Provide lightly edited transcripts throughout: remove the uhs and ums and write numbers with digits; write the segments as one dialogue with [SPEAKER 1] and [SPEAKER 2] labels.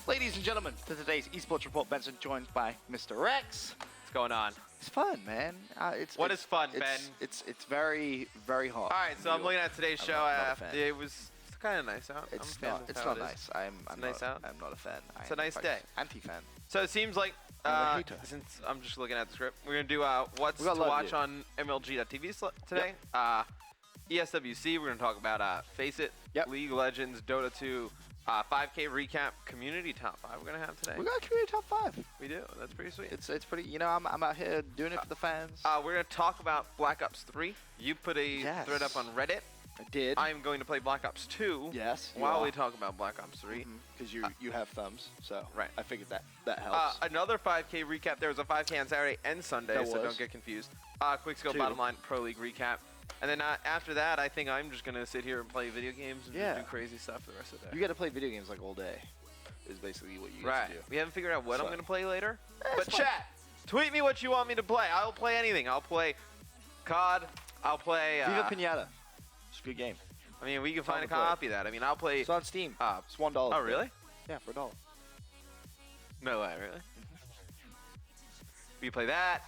[SPEAKER 1] Ladies and gentlemen, to today's eSports Report, Benson joined by Mr. Rex.
[SPEAKER 2] What's going on?
[SPEAKER 1] It's fun, man.
[SPEAKER 2] What is fun, Ben?
[SPEAKER 1] It's very, very hot.
[SPEAKER 2] All right, so I'm looking at today's show.
[SPEAKER 1] not a fan.
[SPEAKER 2] It was kind of nice out.
[SPEAKER 1] It's not nice. I'm
[SPEAKER 2] nice
[SPEAKER 1] not,
[SPEAKER 2] out?
[SPEAKER 1] I'm not a fan.
[SPEAKER 2] It's a nice day.
[SPEAKER 1] Anti-fan.
[SPEAKER 2] So it seems like,
[SPEAKER 1] I'm a hater.
[SPEAKER 2] since I'm just looking at the script, we're going to do what's to watch on MLG.TV today.
[SPEAKER 1] Yep.
[SPEAKER 2] ESWC, we're going to talk about Face It,
[SPEAKER 1] Yep.
[SPEAKER 2] League of Legends, Dota 2, 5K recap, community top 5 we're going to have today.
[SPEAKER 1] We got a community top 5.
[SPEAKER 2] We do. That's pretty sweet.
[SPEAKER 1] It's pretty, you know, I'm out here doing it for the fans.
[SPEAKER 2] We're going to talk about Black Ops 3. You put a thread up on Reddit.
[SPEAKER 1] I did.
[SPEAKER 2] I'm going to play Black Ops 2.
[SPEAKER 1] Yes.
[SPEAKER 2] While we talk about Black Ops 3.
[SPEAKER 1] Because you have thumbs, so
[SPEAKER 2] right.
[SPEAKER 1] I figured that helps.
[SPEAKER 2] Another 5K recap. There was a 5K on Saturday and Sunday, so don't get confused. Quick scope, bottom line, Pro League recap. And then after that, I think I'm just going to sit here and play video games and do crazy stuff for the rest of the day.
[SPEAKER 1] You got to play video games like all day, is basically what you get to do.
[SPEAKER 2] We haven't figured out what I'm going to play later.
[SPEAKER 1] But
[SPEAKER 2] chat, tweet me what you want me to play. I'll play anything. I'll play COD. I'll play...
[SPEAKER 1] Viva Pinata. It's a good game.
[SPEAKER 2] I mean, we can find a copy of that. I mean, I'll play...
[SPEAKER 1] It's on Steam. It's $1.
[SPEAKER 2] Oh, really?
[SPEAKER 1] Yeah, for $1.
[SPEAKER 2] No way, really? We play that.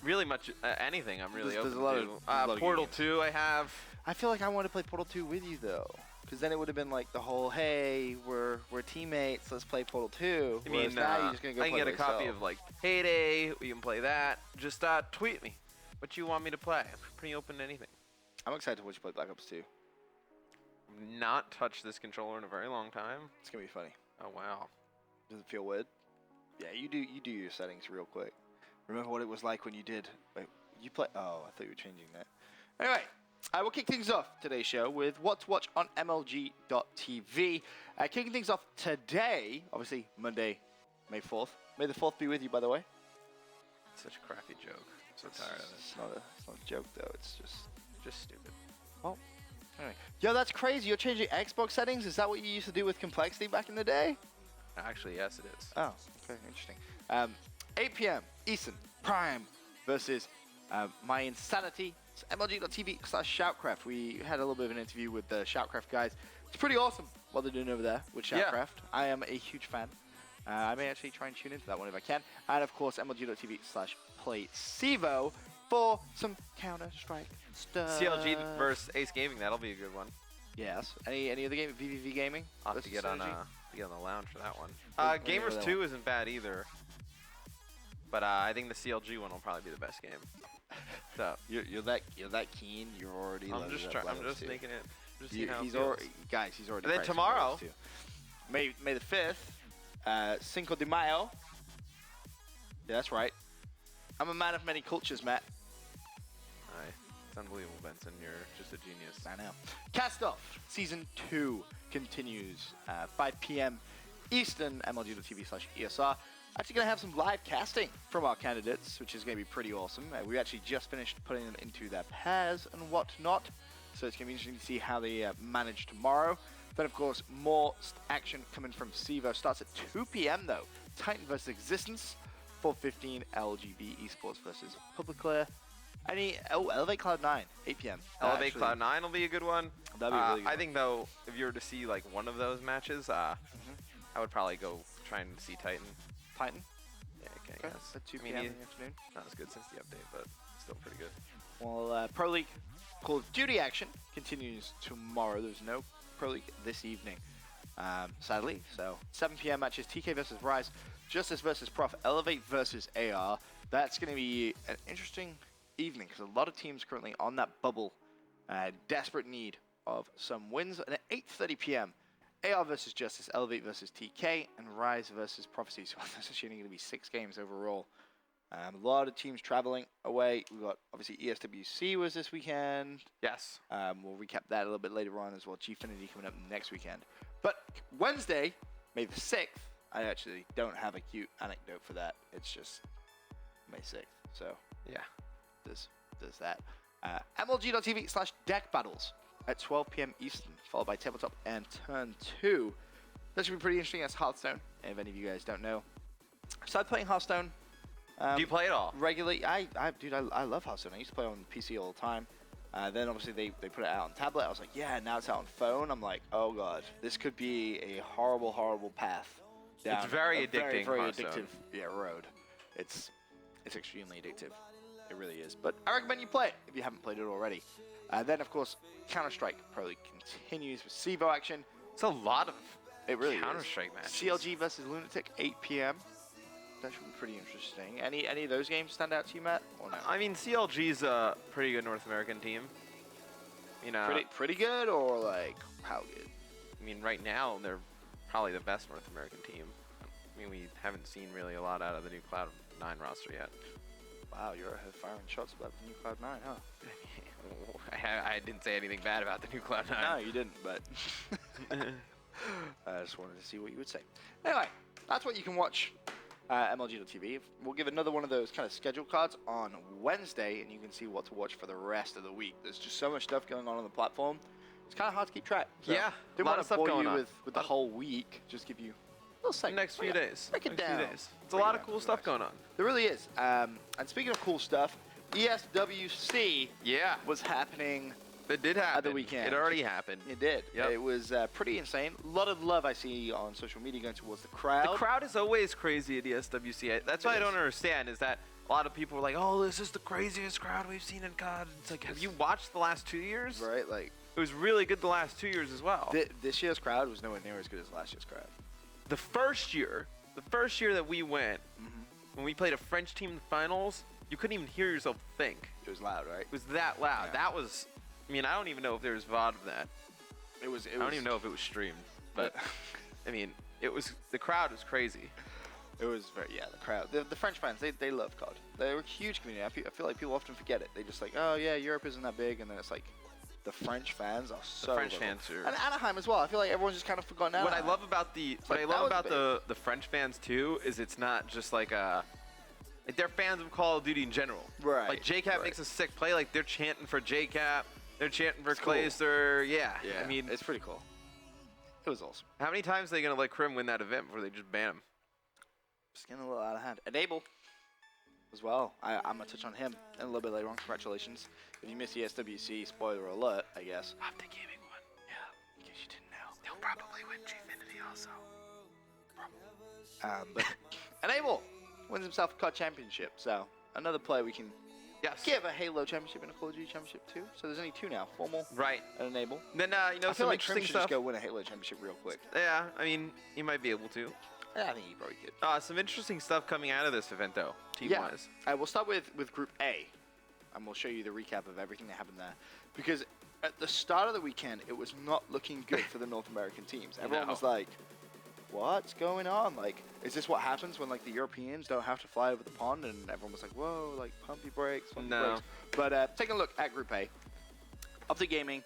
[SPEAKER 2] Really much anything I'm really open to. Portal 2 I have.
[SPEAKER 1] I feel like I want to play Portal 2 with you, though. Because then it would have been like the whole, hey, we're teammates, let's play Portal 2.
[SPEAKER 2] I mean,
[SPEAKER 1] now you're just gonna go
[SPEAKER 2] I can get a copy of, like, Heyday. We can play that. Just tweet me what you want me to play. I'm pretty open to anything.
[SPEAKER 1] I'm excited to watch you play Black Ops 2.
[SPEAKER 2] Not touched this controller in a very long time.
[SPEAKER 1] It's going to be funny.
[SPEAKER 2] Oh, wow.
[SPEAKER 1] Does it feel weird? Yeah, you do your settings real quick. Remember what it was like when you did... Wait, you play... Oh, I thought you were changing that. Anyway, I will kick things off today's show with what to watch on MLG.TV. Kicking things off today, obviously Monday, May 4th. May the 4th be with you, by the way.
[SPEAKER 2] Such a crappy joke. I'm so tired of it.
[SPEAKER 1] It's not a joke, though. It's
[SPEAKER 2] just stupid.
[SPEAKER 1] Well, anyway. Yo, that's crazy. You're changing Xbox settings? Is that what you used to do with complexity back in the day?
[SPEAKER 2] Actually, yes, it is.
[SPEAKER 1] Oh, okay, interesting. 8 p.m. Eastern, Prime versus My Insanity. It's MLG.TV/Shoutcraft. We had a little bit of an interview with the Shoutcraft guys. It's pretty awesome what they're doing over there with Shoutcraft. Yeah. I am a huge fan. I may actually try and tune into that one if I can. And of course, MLG.TV/PlaySevo for some Counter-Strike stuff.
[SPEAKER 2] CLG versus Ace Gaming. That'll be a good one.
[SPEAKER 1] Yes. Any other game? VVV Gaming?
[SPEAKER 2] I'll have to get on the lounge for that one. Gamers 2 isn't bad either. But I think the CLG one will probably be the best game. So
[SPEAKER 1] you're that keen. You're already.
[SPEAKER 2] I'm just making it.
[SPEAKER 1] He's already.
[SPEAKER 2] And then tomorrow,
[SPEAKER 1] May the 5th, Cinco de Mayo. Yeah, that's right. I'm a man of many cultures, Matt.
[SPEAKER 2] It's unbelievable, Benson. You're just a genius.
[SPEAKER 1] I know. Cast Off Season 2 continues 5 p.m. Eastern, MLG.TV/ESR. Actually going to have some live casting from our candidates, which is going to be pretty awesome. We actually just finished putting them into their pairs and whatnot, so it's going to be interesting to see how they manage tomorrow. Then, of course, more action coming from Sevo. Starts at 2 p.m. though. Titan versus Existence. 4:15 LGB eSports versus Publiclear. Elevate Cloud9, 8 p.m.
[SPEAKER 2] Elevate Cloud9 will be a good one.
[SPEAKER 1] That'd be really good.
[SPEAKER 2] I think, though, if you were to see like one of those matches, I would probably go try and see Titan.
[SPEAKER 1] Titan?
[SPEAKER 2] Yeah, okay, yes.
[SPEAKER 1] At 2 p.m. in the afternoon.
[SPEAKER 2] Not as good since the update, but still pretty good.
[SPEAKER 1] Well, Pro League Call of Duty action continues tomorrow. There's no Pro League this evening, sadly. So 7 p.m. matches: TK versus Rise, Justice versus Prof, Elevate versus AR. That's going to be an interesting evening because a lot of teams currently on that bubble, desperate need of some wins. And at 8:30 p.m. AR versus Justice, Elevate versus TK, and Rise versus Prophecy. So there's actually going to be 6 games overall. A lot of teams traveling away. We've got, obviously, ESWC was this weekend.
[SPEAKER 2] Yes.
[SPEAKER 1] We'll recap that a little bit later on as well. Gfinity coming up next weekend. But Wednesday, May the 6th, I actually don't have a cute anecdote for that. It's just May 6th. So,
[SPEAKER 2] yeah,
[SPEAKER 1] there's that. MLG.TV/Deck Battles at 12 p.m. Eastern, followed by Tabletop and Turn 2. That should be pretty interesting. That's Hearthstone, if any of you guys don't know. I started playing Hearthstone.
[SPEAKER 2] Do you play it all?
[SPEAKER 1] Regularly. Dude, I love Hearthstone. I used to play on PC all the time. Then obviously they put it out on tablet. I was like, yeah, now it's out on phone. I'm like, oh god, this could be a horrible, horrible path down.
[SPEAKER 2] It's very addicting,
[SPEAKER 1] very addictive road. It's extremely addictive. It really is. But I recommend you play it if you haven't played it already. Then of course, Counter-Strike Pro League continues with CEVO action.
[SPEAKER 2] It's a lot of
[SPEAKER 1] Counter-Strike matches. CLG versus Lunatic, 8 p.m. That should be pretty interesting. Any of those games stand out to you, Matt? Or no?
[SPEAKER 2] I mean, CLG's a pretty good North American team. You know,
[SPEAKER 1] pretty good, or like how good?
[SPEAKER 2] I mean, right now they're probably the best North American team. I mean, we haven't seen really a lot out of the new Cloud9 roster yet.
[SPEAKER 1] Wow, you're firing shots about the new Cloud9, huh?
[SPEAKER 2] I didn't say anything bad about the new Cloud9.
[SPEAKER 1] No, you didn't, but I just wanted to see what you would say. Anyway, that's what you can watch. MLG.TV. We'll give another one of those kind of schedule cards on Wednesday, and you can see what to watch for the rest of the week. There's just so much stuff going on the platform. It's kind of hard to keep track. So
[SPEAKER 2] yeah,
[SPEAKER 1] didn't want to bore you with the whole week. Just give you a little segment.
[SPEAKER 2] Next few days.
[SPEAKER 1] Break it down.
[SPEAKER 2] It's a lot of cool stuff going on.
[SPEAKER 1] There really is. And speaking of cool stuff, ESWC was happening.
[SPEAKER 2] It did happen.
[SPEAKER 1] At the weekend.
[SPEAKER 2] It already happened.
[SPEAKER 1] It did. Yep. It was pretty insane. A lot of love I see on social media going towards the crowd.
[SPEAKER 2] The crowd is always crazy at ESWC. That's what I don't understand is that a lot of people are like, oh, this is the craziest crowd we've seen in COD. It's like, have you watched the last 2 years?
[SPEAKER 1] Right. Like,
[SPEAKER 2] it was really good the last 2 years as well.
[SPEAKER 1] This year's crowd was nowhere near as good as last year's crowd.
[SPEAKER 2] The first year that we went, when we played a French team in the finals, you couldn't even hear yourself think.
[SPEAKER 1] It was loud, right?
[SPEAKER 2] It was that loud. Yeah. That was... I mean, I don't even know if there was VOD of that. I don't even know if it was streamed, but I mean, the crowd was crazy.
[SPEAKER 1] It was the crowd. The French fans, they love COD. They're a huge community. I feel like people often forget it. They just like, oh yeah, Europe isn't that big, and then it's like, the French fans are so.
[SPEAKER 2] The French fans are.
[SPEAKER 1] And Anaheim as well. I feel like everyone's just kind of forgotten Anaheim.
[SPEAKER 2] What I love about the French fans too is it's not just like they're fans of Call of Duty in general.
[SPEAKER 1] Right.
[SPEAKER 2] Like JCap makes a sick play. Like they're chanting for JCap. They're chanting for Clayster. Cool. Yeah. I mean,
[SPEAKER 1] it's pretty cool. It was awesome.
[SPEAKER 2] How many times are they going to let Krim win that event before they just ban him?
[SPEAKER 1] Just getting a little out of hand. Enable as well. I'm going to touch on him a little bit later on. Congratulations. If you missed the ESWC, spoiler alert, I guess.
[SPEAKER 2] Optic Gaming won.
[SPEAKER 1] Yeah, in case you didn't know.
[SPEAKER 2] They'll probably win Gfinity also.
[SPEAKER 1] But Enable wins himself a COD championship. So another player we can give a Halo championship and a Call of Duty championship too. So there's only two now, Formal and Enable.
[SPEAKER 2] Then
[SPEAKER 1] I feel
[SPEAKER 2] some
[SPEAKER 1] like
[SPEAKER 2] interesting
[SPEAKER 1] Trim should
[SPEAKER 2] stuff.
[SPEAKER 1] Just go win a Halo championship real quick.
[SPEAKER 2] Yeah, I mean, he might be able to.
[SPEAKER 1] Yeah, I think he probably could.
[SPEAKER 2] Some interesting stuff coming out of this event though, team-wise.
[SPEAKER 1] Yeah. We'll start with Group A, and we'll show you the recap of everything that happened there. Because at the start of the weekend, it was not looking good for the North American teams. Everyone was like, what's going on? Like, is this what happens when like the Europeans don't have to fly over the pond? And everyone was like, whoa, like pumpy brakes, pumpy brakes. But taking a look at Group A, Optic Gaming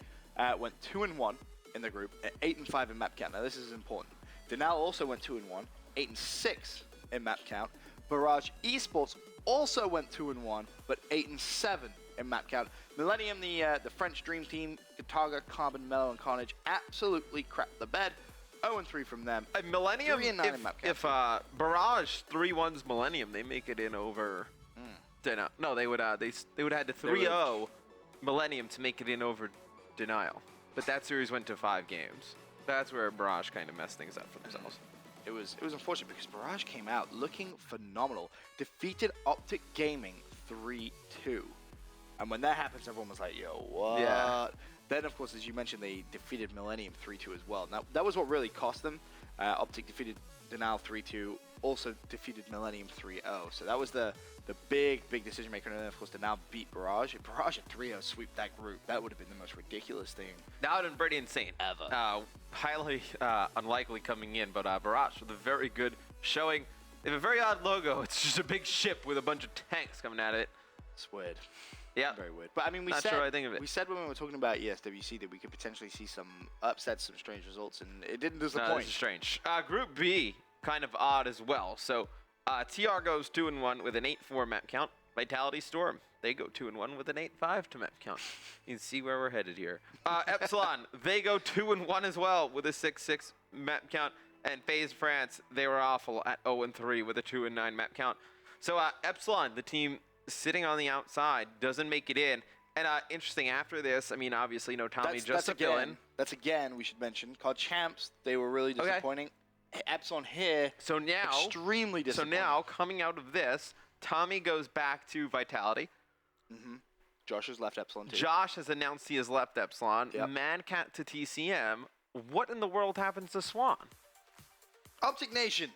[SPEAKER 1] went 2-1 in the group, 8-5 in map count. Now this is important. Denal also went 2-1, 8-6 in map count. Barrage eSports also went 2-1, but 8-7 in map count. Millennium, the French dream team, Gataga, Carbon, Mellow, and Carnage absolutely crapped the bed. 0-3 from them.
[SPEAKER 2] Millennium, if Barrage 3-1's Millennium, they make it in over. No, they would have had to 3-0 Millennium to make it in over Denial. But that series went to 5 games. That's where Barrage kind of messed things up for themselves.
[SPEAKER 1] It was unfortunate because Barrage came out looking phenomenal. Defeated Optic Gaming 3-2. And when that happens, everyone was like, yo, what?
[SPEAKER 2] Yeah.
[SPEAKER 1] Then, of course, as you mentioned, they defeated Millennium 3-2 as well. Now, that was what really cost them. Optic defeated Denial 3-2, also defeated Millennium 3-0. So that was the big decision maker. And then, of course, Denial beat Barrage. If Barrage at 3-0 sweep that group, that would have been the most ridiculous thing.
[SPEAKER 2] That would have been pretty insane.
[SPEAKER 1] Ever.
[SPEAKER 2] Highly unlikely coming in, but Barrage with a very good showing. They have a very odd logo. It's just a big ship with a bunch of tanks coming at it.
[SPEAKER 1] It's weird.
[SPEAKER 2] Yeah,
[SPEAKER 1] very weird. But I mean, we said when we were talking about ESWC that we could potentially see some upsets, some strange results, and it didn't disappoint.
[SPEAKER 2] No, this is strange. Group B, kind of odd as well. So TR goes 2-1 with an 8-4 map count. Vitality Storm, they go 2-1 with an 8-5 to map count. You can see where we're headed here. Epsilon, they go 2-1 as well with a 6-6 map count. And FaZe France, they were awful at 0-3 with a 2-9 map count. So Epsilon, the team sitting on the outside, doesn't make it in, And interesting after this, I mean, obviously no Tommy, just
[SPEAKER 1] that's
[SPEAKER 2] a fill-in.
[SPEAKER 1] That's again, we should mention, called Champs. They were really disappointing. Epsilon here,
[SPEAKER 2] So now,
[SPEAKER 1] extremely disappointing.
[SPEAKER 2] So now, coming out of this, Tommy goes back to Vitality.
[SPEAKER 1] Josh has left Epsilon too.
[SPEAKER 2] Josh has announced he has left Epsilon.
[SPEAKER 1] Yep.
[SPEAKER 2] Mancat to TCM. What in the world happens to Swan?
[SPEAKER 1] Optic Nation.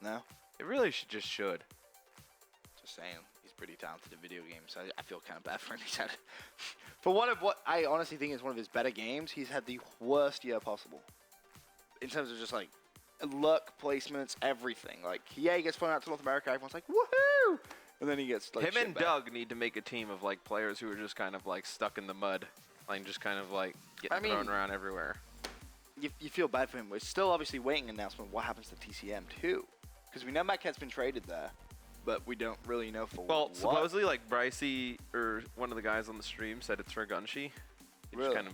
[SPEAKER 1] No?
[SPEAKER 2] It really should.
[SPEAKER 1] Just saying. He's pretty talented in video games. I feel kind of bad for him. He's had, for one of what I honestly think is one of his better games, he's had the worst year possible. In terms of just like luck, placements, everything. Like, yeah, he gets flown out to North America. Everyone's like, woohoo! And then he gets like
[SPEAKER 2] Him
[SPEAKER 1] shit
[SPEAKER 2] and
[SPEAKER 1] back.
[SPEAKER 2] Doug need to make a team of like players who are just kind of like stuck in the mud. Like just kind of like getting thrown around everywhere.
[SPEAKER 1] You feel bad for him. We're still obviously waiting an announcement what happens to TCM too. Because we know Matt-Cat's been traded there, but we don't really know for what.
[SPEAKER 2] Supposedly like Brycey or one of the guys on the stream said it's for Gunshi. He just kind of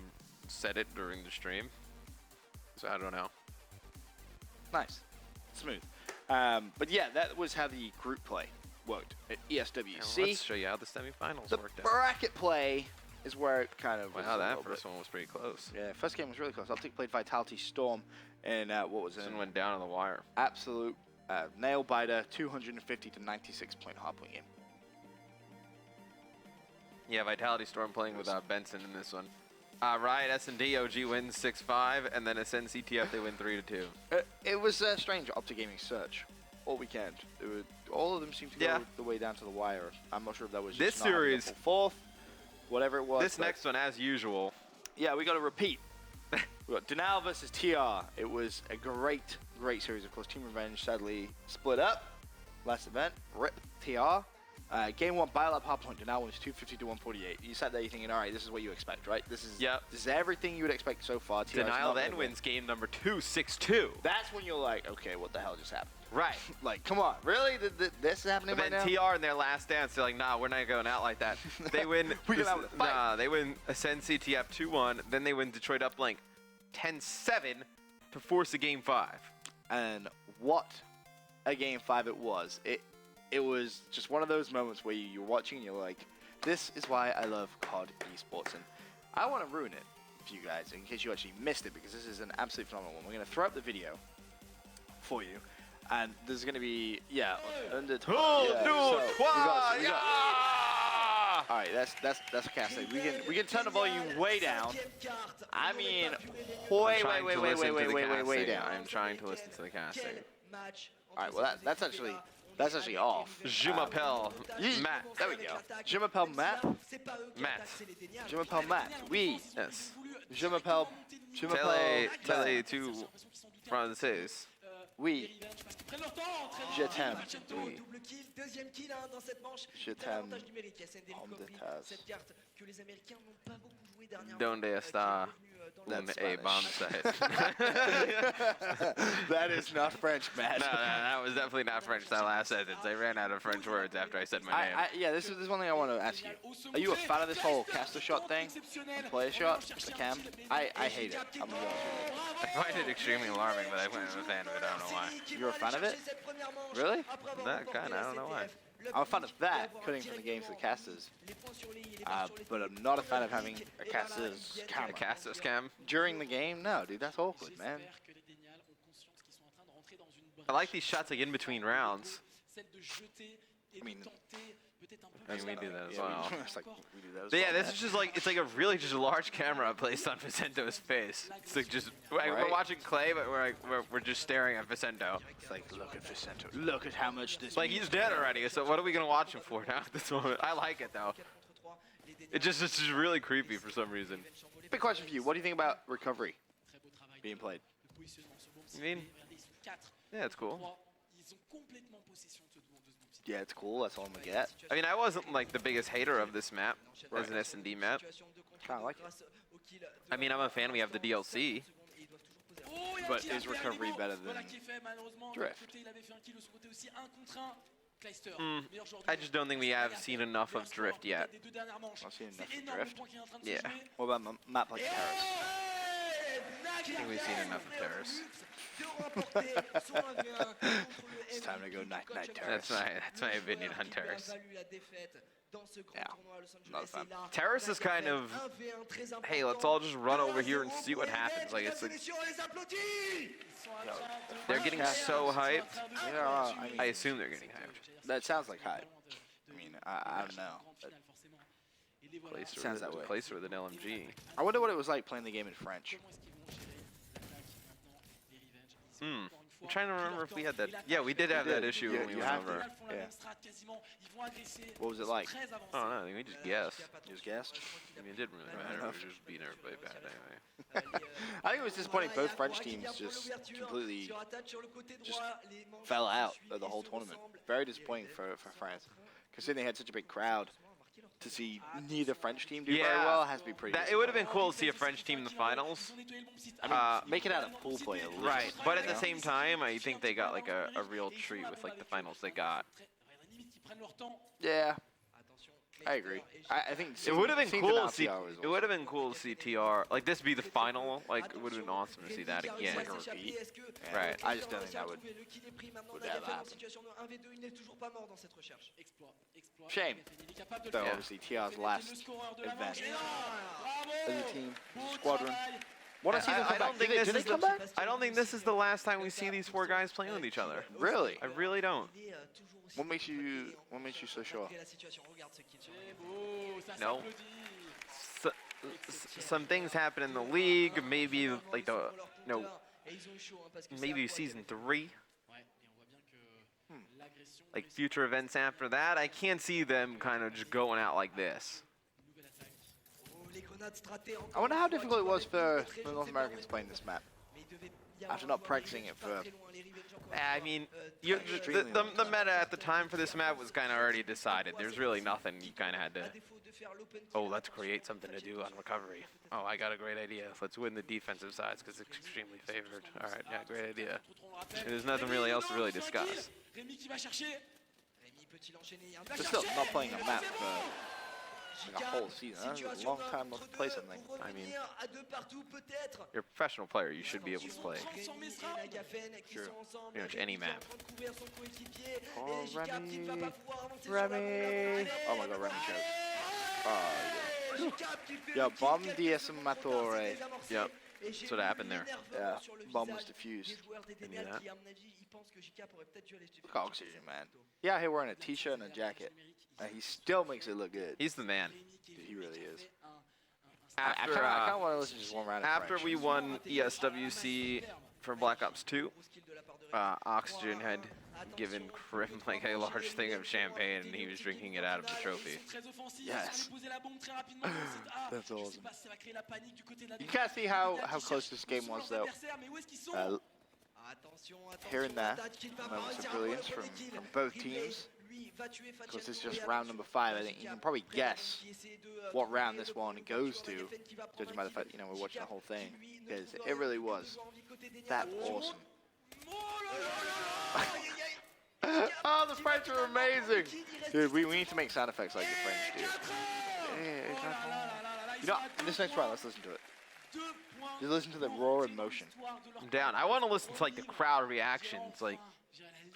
[SPEAKER 2] said it during the stream. So I don't know.
[SPEAKER 1] Nice. Smooth. But yeah, that was how the group play worked at ESWC.
[SPEAKER 2] Let's show you how the semifinals worked out.
[SPEAKER 1] The bracket play is where it kind of
[SPEAKER 2] Wow, that first one was pretty close.
[SPEAKER 1] Yeah, first game was really close. Optic played Vitality Storm, and what was it?
[SPEAKER 2] This one went down on the wire.
[SPEAKER 1] Absolute nail biter, 250 to 96 point hardpoint game.
[SPEAKER 2] Yeah, Vitality Storm playing with Benson in this one. Riot S&D OG wins 6-5, and then Ascend CTF they win 3-2.
[SPEAKER 1] It was a strange Optic Gaming search all weekend. All of them seemed to go the way down to the wire. I'm not sure if that was just
[SPEAKER 2] this series
[SPEAKER 1] fourth, whatever it was.
[SPEAKER 2] This next one, as usual.
[SPEAKER 1] Yeah, we got to repeat. We got Denial versus TR. It was a great series. Of course, Team Revenge sadly split up last event. RIP TR. Game 1, Biolab Hardpoint. Denial was 250 to 148. You sat there, you're thinking, all right, this is what you expect, right? This is everything you would expect so far. TR
[SPEAKER 2] Denial then wins game number 2, 6-2.
[SPEAKER 1] That's when you're like, okay, what the hell just happened?
[SPEAKER 2] Right.
[SPEAKER 1] Like, come on, really? This is happening right now?
[SPEAKER 2] Then TR in their last dance, they're like, nah, we're not going out like that. They win. They win Ascend CTF 2-1. Then they win Detroit Uplink 10-7 to force a game 5.
[SPEAKER 1] And what a game 5 it was. It was just one of those moments where you're watching and you're like, this is why I love COD eSports. And I want to ruin it for you guys in case you actually missed it, because this is an absolutely phenomenal one. We're going to throw up the video for you. And there's going to be, under all right, that's a cast thing. We can turn the volume way down. I mean, way down.
[SPEAKER 2] I'm trying to listen to the casting.
[SPEAKER 1] All right, well that's actually off.
[SPEAKER 2] Je m'appelle Matt.
[SPEAKER 1] There we go. Je m'appelle Matt. Je m'appelle Matt. Oui.
[SPEAKER 2] Yes.
[SPEAKER 1] Je m'appelle.
[SPEAKER 2] Tele to Français.
[SPEAKER 1] Oui. Je t'aime. Oui. Je t'aime. Homme de tasse.
[SPEAKER 2] Donde está a bomb site?
[SPEAKER 1] That is not French, Matt.
[SPEAKER 2] No, that was definitely not French, that last sentence. I ran out of French words after I said my name.
[SPEAKER 1] Yeah, this is one thing I want to ask you. Are you a fan of this whole caster shot thing? Player shot? The cam? I hate it. I'm gonna be honest with you.
[SPEAKER 2] I find it extremely alarming, but I'm a fan of it. I don't know why.
[SPEAKER 1] You're a fan of it? Really?
[SPEAKER 2] That kind of, I don't know why.
[SPEAKER 1] I'm a fan of that, cutting from the game to the casters. But I'm not a fan of having a caster's camera.
[SPEAKER 2] A caster's cam?
[SPEAKER 1] During the game? No, dude, that's awkward, man.
[SPEAKER 2] I like these shots like in between rounds.
[SPEAKER 1] I mean,
[SPEAKER 2] we do that as well.
[SPEAKER 1] It's like, we do that as
[SPEAKER 2] But yeah,
[SPEAKER 1] well,
[SPEAKER 2] this is just like, it's like a really just large camera placed on Vicento's face. It's like just, we're watching Clay, but we're just staring at Vicento.
[SPEAKER 1] It's like, look at Vicento. Look at how much this
[SPEAKER 2] Like, he's dead already, so what are we going to watch him for now at this moment? I like it, though. It's just really creepy for some reason.
[SPEAKER 1] Big question for you. What do you think about recovery being played?
[SPEAKER 2] You mean? Yeah, it's cool.
[SPEAKER 1] Yeah, it's cool. That's all I'm gonna get.
[SPEAKER 2] I mean, I wasn't like the biggest hater of this map as an S&D map.
[SPEAKER 1] Kind of like it.
[SPEAKER 2] I mean, I'm a fan. We have the DLC.
[SPEAKER 1] But is recovery better than drift?
[SPEAKER 2] I just don't think we have seen enough of drift yet.
[SPEAKER 1] I've seen enough of drift.
[SPEAKER 2] Yeah.
[SPEAKER 1] What about a map like Terrace?
[SPEAKER 2] I think we've seen enough of Terrace.
[SPEAKER 1] It's time to go night Terrace.
[SPEAKER 2] That's my opinion on Terrace.
[SPEAKER 1] Yeah, not a fan.
[SPEAKER 2] Terrace is kind of, hey, let's all just run over here and see what happens. Like it's like, they're getting so hyped.
[SPEAKER 1] Yeah,
[SPEAKER 2] I assume they're getting hyped.
[SPEAKER 1] that sounds like hype. I mean, I don't know. But sounds that way.
[SPEAKER 2] Placer with an LMG.
[SPEAKER 1] I wonder what it was like playing the game in French.
[SPEAKER 2] I'm trying to remember if we had that. Yeah, we did have that issue when we
[SPEAKER 1] You
[SPEAKER 2] went
[SPEAKER 1] have to.
[SPEAKER 2] over.
[SPEAKER 1] Yeah. What was it like?
[SPEAKER 2] I don't know. I think we just guessed.
[SPEAKER 1] You just guessed?
[SPEAKER 2] I mean, it didn't really matter. We were just beating everybody bad anyway.
[SPEAKER 1] I think it was disappointing. Both French teams just completely just fell out of the whole tournament. Very disappointing for France, considering they had such a big crowd. To see neither French team do very well has to be pretty.
[SPEAKER 2] It would have been cool to see a French team in the finals.
[SPEAKER 1] I mean, make it out of pool play at least.
[SPEAKER 2] Right, but at the same time, I think they got like a real treat with like the finals they got.
[SPEAKER 1] Yeah, I agree. I think
[SPEAKER 2] It would have been cool to see. It would have been cool to see TR like this be the final. Like it would have been awesome to see that again.
[SPEAKER 1] Like a repeat. Yeah,
[SPEAKER 2] Right.
[SPEAKER 1] I just don't think that would ever happen. Shame. Though obviously TR's last event as a team, as a squadron. Want to see them come back? Do they come back?
[SPEAKER 2] I don't think this is the last time we see these four guys playing with each other.
[SPEAKER 1] Really?
[SPEAKER 2] I really don't.
[SPEAKER 1] What makes you so sure?
[SPEAKER 2] No. Some things happen in the league. Maybe like maybe season 3. Like future events after that, I can't see them kind of just going out like this.
[SPEAKER 1] I wonder how difficult it was for the North Americans playing this map after not practicing it for.
[SPEAKER 2] I mean, the meta at the time for this map was kind of already decided. There's really nothing you kind of had to. Oh, let's create something to do on recovery. Oh, I got a great idea. Let's win the defensive sides because it's extremely favored. All right, yeah, great idea. And there's nothing really else to really discuss.
[SPEAKER 1] But still, not playing a map for like a whole season. That's a long time not to play something.
[SPEAKER 2] I mean, you're a professional player. You should be able to play.
[SPEAKER 1] True.
[SPEAKER 2] Pretty much any map.
[SPEAKER 1] Oh, Remy. Oh my god, Remy chokes. Oh, yeah. Yeah, bomb diesimatore.
[SPEAKER 2] Yep. That's what happened there.
[SPEAKER 1] Yeah, bomb was diffused.
[SPEAKER 2] Can do that.
[SPEAKER 1] Look at Oxygen, man. Yeah, here wearing a t-shirt and a jacket. And he still makes it look good.
[SPEAKER 2] He's the man.
[SPEAKER 1] Dude, he really is.
[SPEAKER 2] After,
[SPEAKER 1] I kind of want to listen to just one round of
[SPEAKER 2] after
[SPEAKER 1] French.
[SPEAKER 2] we won ESWC for Black Ops 2, Oxygen had given Krim like a large thing of champagne and he was drinking it out of the trophy.
[SPEAKER 1] Yes. That's awesome. You can't see how close this game was though. Here and there, moments of brilliance from both teams. Because it's just round number 5, I think you can probably guess what round this one goes to, judging by the fact we're watching the whole thing. Because it really was that awesome. Oh, the French are amazing! Dude, we need to make sound effects like the French do. This next round, let's listen to it. Just listen to the raw emotion.
[SPEAKER 2] I'm down. I want to listen to like the crowd reactions. Like,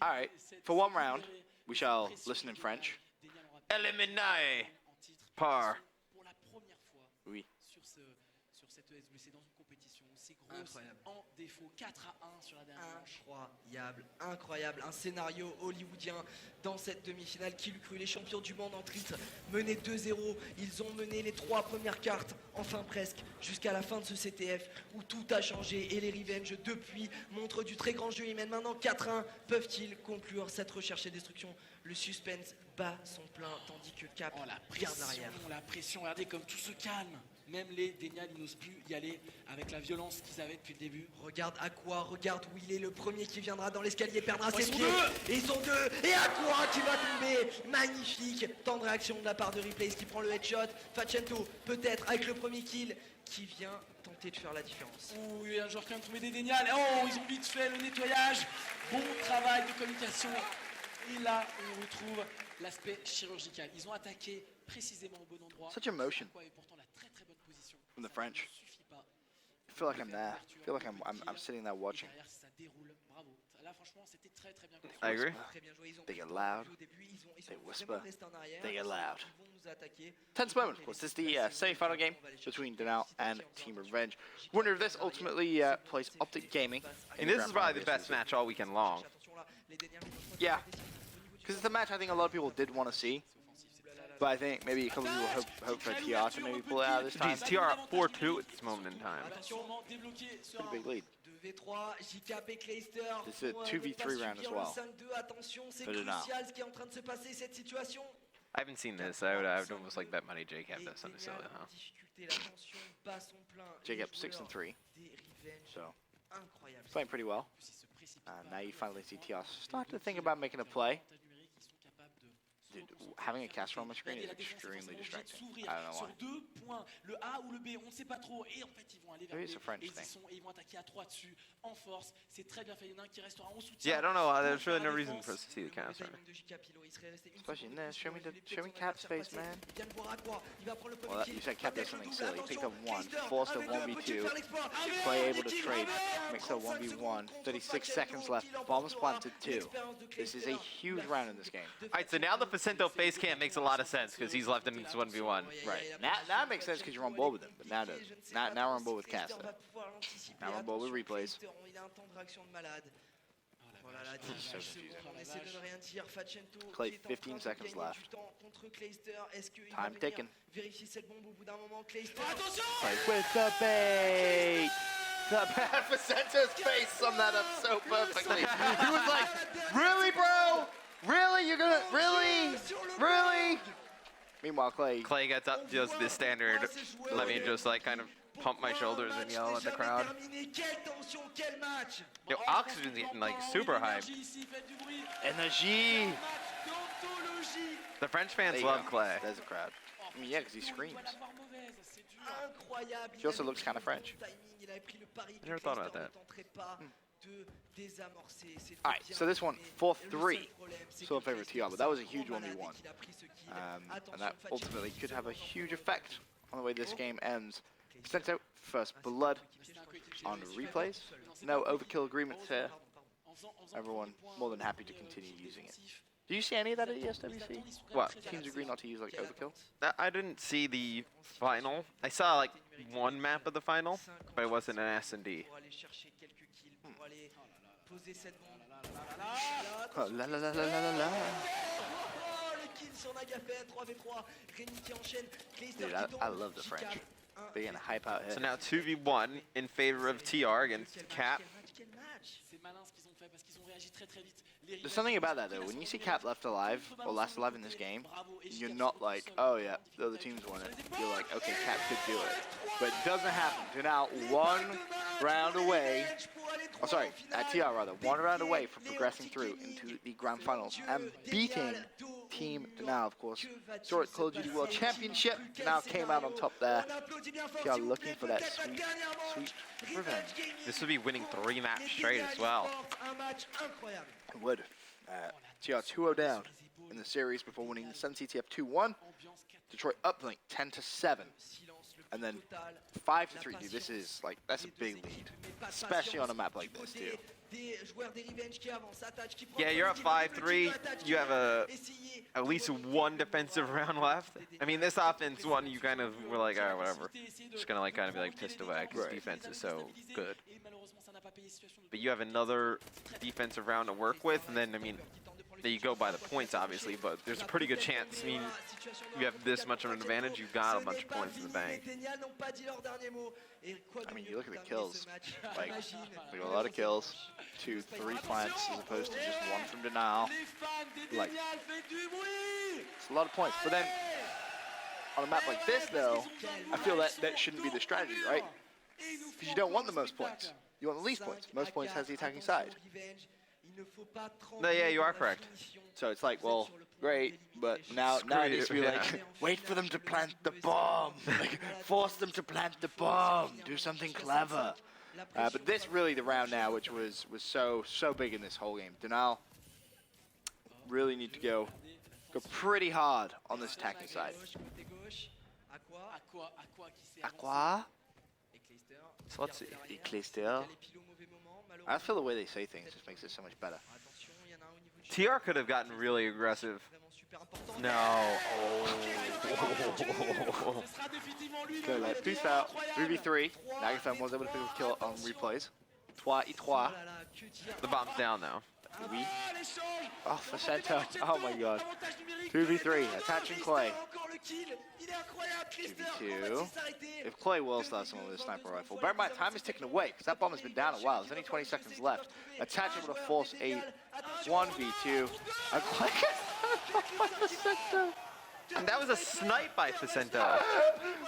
[SPEAKER 1] alright, for one round, we shall listen in French.
[SPEAKER 2] Eliminate par.
[SPEAKER 1] Oui.
[SPEAKER 3] Incroyable, un scénario hollywoodien dans cette demi-finale. Qui l'eût cru, les champions du monde en titre menés 2-0, ils ont mené les 3 premières cartes, enfin presque, jusqu'à la fin de ce CTF où tout a changé et les Revenge depuis montrent du très grand jeu. Ils mènent maintenant 4-1, peuvent-ils conclure cette recherche et destruction? Le suspense bat son plein tandis que Cap garde l'arrière.
[SPEAKER 4] La pression, regardez comme tout se calme. Même les Dénial, ils n'osent plus y aller avec la violence qu'ils avaient depuis le début.
[SPEAKER 3] Regarde Aqua, regarde où il est, le premier qui viendra dans l'escalier perdra ses pieds. Et ils sont 2, et Aqua qui va tomber. Magnifique, temps de réaction de la part de Replays qui prend le headshot. Facento, peut-être avec le premier kill, qui vient tenter de faire la différence.
[SPEAKER 4] Ouh, il y a un joueur qui vient de tomber des Dénial. Oh, ils ont vite fait le nettoyage. Bon travail de communication. Et là, on retrouve l'aspect chirurgical. Ils ont attaqué précisément au bon endroit.
[SPEAKER 1] Such emotion from the French. I feel like I'm there. I feel like I'm sitting there watching.
[SPEAKER 4] Là, franchement, c'était très très bien construit.
[SPEAKER 2] I agree.
[SPEAKER 3] Très bien joué. Ils ont
[SPEAKER 1] They get
[SPEAKER 3] pris
[SPEAKER 1] loud.
[SPEAKER 3] au début, ils sont
[SPEAKER 1] They
[SPEAKER 3] vraiment
[SPEAKER 1] whisper.
[SPEAKER 3] restés en arrière.
[SPEAKER 1] They get loud.
[SPEAKER 3] Ils vont nous attaquer.
[SPEAKER 1] Tense moment, of course. This is the semi-final game between Denal and Team Revenge. Winner of this ultimately plays Optic Gaming.
[SPEAKER 2] And this is probably the best match all weekend long.
[SPEAKER 1] Yeah, because it's a match I think a lot of people did want to see. But I think maybe a couple of people hope for TR to maybe pull it out this time.
[SPEAKER 2] Geez, TR up 4-2 at this moment in time.
[SPEAKER 1] Pretty big lead.
[SPEAKER 3] 2v3, JCap et Clayster.
[SPEAKER 1] This is a 2v3 round as well.
[SPEAKER 3] 5-2, attention, c'est
[SPEAKER 1] For Denal.
[SPEAKER 3] crucial ce qui est en train de se passer cette situation.
[SPEAKER 2] I haven't seen this. I would almost like bet money JCap this on silly, huh?
[SPEAKER 3] Difficulté, la tension bat son plein.
[SPEAKER 1] JCap
[SPEAKER 3] Les
[SPEAKER 1] 6 and
[SPEAKER 3] joueurs
[SPEAKER 1] 3,
[SPEAKER 3] des Revenge,
[SPEAKER 1] so
[SPEAKER 3] incroyable.
[SPEAKER 1] playing pretty well. Now you finally see TR start to think about making a play. Dude, having a caster on my screen is extremely distracting. I don't know
[SPEAKER 4] Sur
[SPEAKER 1] why.
[SPEAKER 4] 2 points, le A ou le B, on ne sait pas trop. Et en fait, ils vont aller vers
[SPEAKER 1] Maybe
[SPEAKER 4] B.
[SPEAKER 1] it's a French
[SPEAKER 4] Et
[SPEAKER 1] thing.
[SPEAKER 4] ils vont attaquer à 3 dessus, en force. C'est très bien fait. Il y en a un qui restera en soutien.
[SPEAKER 2] Yeah, I don't know. There's really no reason for us to see the caster.
[SPEAKER 1] Especially in this. Show me Cap's face, man. Well,
[SPEAKER 3] Well,
[SPEAKER 1] you said Cap does something silly. Picked up 1, forced a 1v2. Play able to trade. Makes a 1v1. 36 seconds left. Bombs planted 2. This is a huge round in this game.
[SPEAKER 2] Alright, so now the Facento face cam makes a lot of sense because he's left in his 1v1.
[SPEAKER 1] Right. Now it makes sense because you're on board with him, but now does. Now we're on board with Caster. Now we're on board with replays. Clay, 15 seconds left. Time ticking. Clay with the bait! The bad Facento's face summed that up so perfectly. He was like, really, bro? Really? You're gonna, really? Really? Meanwhile,
[SPEAKER 2] Clay gets up, does the standard, let me just like kind of pump my shoulders and yell at the crowd. Yo, Oxygen's getting like super hyped.
[SPEAKER 1] Energy!
[SPEAKER 2] The French
[SPEAKER 1] There
[SPEAKER 2] fans
[SPEAKER 1] you
[SPEAKER 2] love
[SPEAKER 1] go.
[SPEAKER 2] Clay.
[SPEAKER 1] There's a crowd. I mean, yeah, because he screams. He also looks kind of French.
[SPEAKER 2] I never thought about that.
[SPEAKER 1] Alright, so this one, 4-3. Still in favor of TR, but that was a huge 1v1. And that ultimately could have a huge effect on the way this game ends. Facento, first blood on replays. No overkill agreements here. Everyone more than happy to continue using it. Do you see any of that at ESWC?
[SPEAKER 2] What?
[SPEAKER 1] Teams agree not to use like overkill?
[SPEAKER 2] I didn't see the final. I saw like one map of the final, but it wasn't an S&D.
[SPEAKER 1] Oh, la la la la la la. Dude, I love the French. They're gonna hype out here.
[SPEAKER 2] So now 2v1 in favor of TR against Cap.
[SPEAKER 1] There's something about that though. When you see Cap left alive or last alive in this game, you're not like, oh yeah, the other team's won it. You're like, okay, Cap could do it, but it doesn't happen. They're now 1 round away. Oh, sorry, at TR rather, 1 round away from progressing through into the grand finals and beating Team Denal, of course. Saw it Call of Duty World Championship. Denal came out on top there. TR looking for that sweet, sweet revenge.
[SPEAKER 2] This would be winning 3 maps straight as well.
[SPEAKER 1] It would. TR 2-0 down in the series before winning the Sun CTF 2-1. Detroit uplink 10-7. And then 5-3, dude, this is like, that's a big lead. Especially on a map like this, too.
[SPEAKER 2] Yeah, you're up 5-3. You have at least 1 defensive round left. I mean, this offense one, you kind of were like, alright, whatever. Just gonna like kind of be like pissed away because defense is so good. But you have another defensive round to work with, and then I mean, you go by the points obviously, but there's a pretty good chance. I mean, you have this much of an advantage, you've got a bunch of points in the bank.
[SPEAKER 1] I mean, you look at the kills, like, we got a lot of kills, 2, 3 plants as opposed to just 1 from Denal. Like, it's a lot of points. But then, on a map like this though, I feel that that shouldn't be the strategy, right? Because you don't want the most points. You want the least points. Most points has the attacking side.
[SPEAKER 2] No, yeah, you are correct.
[SPEAKER 1] So it's like, well, great, but now it needs to be like, wait for them to plant the bomb. Like, force them to plant the bomb. Do something clever. But this really the round now, which was so big in this whole game. Denal really need to go pretty hard on this attacking side. Aqua.
[SPEAKER 2] So let's see.
[SPEAKER 1] Clayster. I feel the way they say things just makes it so much better.
[SPEAKER 3] Attention, il y en a un au niveau du
[SPEAKER 2] TR could have gotten really aggressive.
[SPEAKER 3] vraiment super important.
[SPEAKER 2] No. Oh.
[SPEAKER 4] Ce sera définitivement lui,
[SPEAKER 1] Good,
[SPEAKER 4] le
[SPEAKER 1] like, peace
[SPEAKER 4] meilleur,
[SPEAKER 1] out.
[SPEAKER 4] incroyable.
[SPEAKER 1] 3v3. Nagafem was able to pick up a kill on replays. 3-3.
[SPEAKER 3] Oh là là, que dire.
[SPEAKER 2] The bomb's down though.
[SPEAKER 1] Oui.
[SPEAKER 4] Ah, l'échange.
[SPEAKER 1] Oh, Facento. Oh my god.
[SPEAKER 4] Avantage numérique.
[SPEAKER 1] 2v3. Attaching Clay.
[SPEAKER 3] Encore le kill. Il est incroyable, Krister.
[SPEAKER 1] 2v2.
[SPEAKER 3] On va s'arrêter.
[SPEAKER 1] If Clay will start someone with a sniper rifle. Bear in mind, time is ticking away because that bomb has been down a while. There's only 20 seconds left. Attach able to force a 1v2. And Clay Facento.
[SPEAKER 2] And that was a snipe by Facento.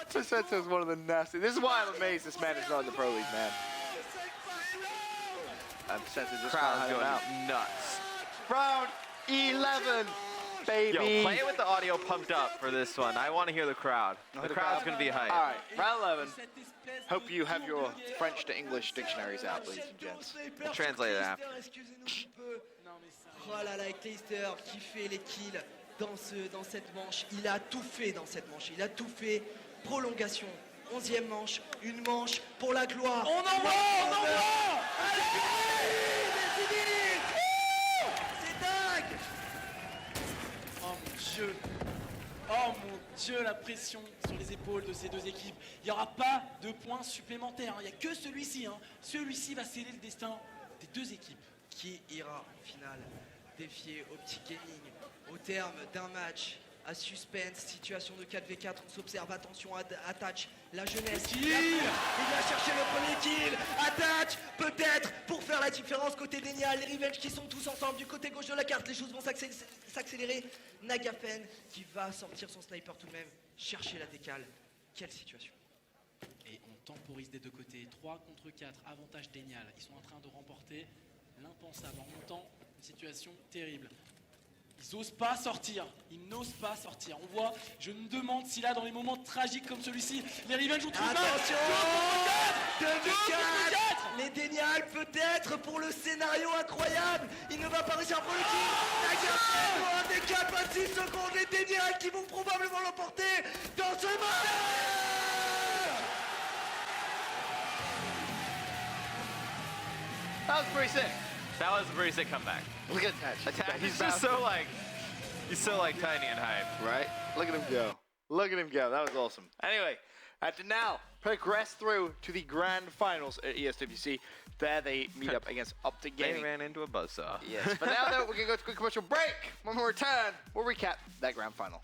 [SPEAKER 1] Facento is one of the nasty. This is why I'm amazed this man is not in the Pro League, man. And Facento just
[SPEAKER 2] Crowd's
[SPEAKER 1] can't
[SPEAKER 2] going
[SPEAKER 1] out.
[SPEAKER 2] nuts.
[SPEAKER 1] Round 11, baby.
[SPEAKER 2] Yo, play it with the audio pumped up for this one. I want to hear the crowd. The crowd's going to be hype.
[SPEAKER 1] All right, round 11. Hope you have your French to English dictionaries out, ladies and gents.
[SPEAKER 2] We'll translate it after.
[SPEAKER 3] Excusez-nous un peu.
[SPEAKER 4] Non, mais ça.
[SPEAKER 3] Oh là là, Kleister qui fait les kills dans cette manche. Il a tout fait dans cette manche. Il a tout fait. Prolongation. 11e manche. Une manche pour la gloire.
[SPEAKER 4] On envoie, on envoie.
[SPEAKER 3] Allez, c'est fini. C'est dingue.
[SPEAKER 4] Oh mon Dieu. Oh mon Dieu, la pression sur les épaules de ces deux équipes. Il n'y aura pas de points supplémentaires. Il n'y a que celui-ci. Celui-ci va sceller le destin des deux équipes.
[SPEAKER 3] Qui ira en finale défier Optic Gaming au terme d'un match à suspense, situation de 4v4, on s'observe, attention, Attach, la jeunesse,
[SPEAKER 4] Kill.
[SPEAKER 3] il va chercher le premier kill, Attach, peut-être pour faire la différence côté Denial, les Revenge qui sont tous ensemble du côté gauche de la carte, les choses vont s'accélérer, Nagafen qui va sortir son sniper tout de même, chercher la décale, quelle situation.
[SPEAKER 4] Et on temporise des deux côtés. 3 contre 4, avantage Dénial. Ils sont en train de remporter l'impensable en montant une situation terrible. Ils n'osent pas sortir. Ils n'osent pas sortir. On voit, je me demande si là, dans les moments tragiques comme celui-ci, les Revenge ont trouvé.
[SPEAKER 3] Attention, 2
[SPEAKER 4] contre
[SPEAKER 3] 4
[SPEAKER 4] quatre.
[SPEAKER 3] les Dénial peut-être pour le scénario incroyable. Il ne va pas réussir pour le kill. Nagafen pour un des 4, 26 secondes. Les Dénial qui vont probablement l'emporter dans ce match.
[SPEAKER 1] That was pretty sick.
[SPEAKER 2] That was a pretty sick comeback.
[SPEAKER 1] Look at Attach.
[SPEAKER 2] He's just so like, he's so like tiny and hype.
[SPEAKER 1] Right? Look at him go. Look at him go. That was awesome. Anyway, to now progress through to the grand finals at ESWC. There they meet up against Optic
[SPEAKER 2] They
[SPEAKER 1] Gaming.
[SPEAKER 2] ran into a buzzsaw.
[SPEAKER 1] Yes, but now though, we're going to go to a quick commercial break. When we return, we'll recap that grand final.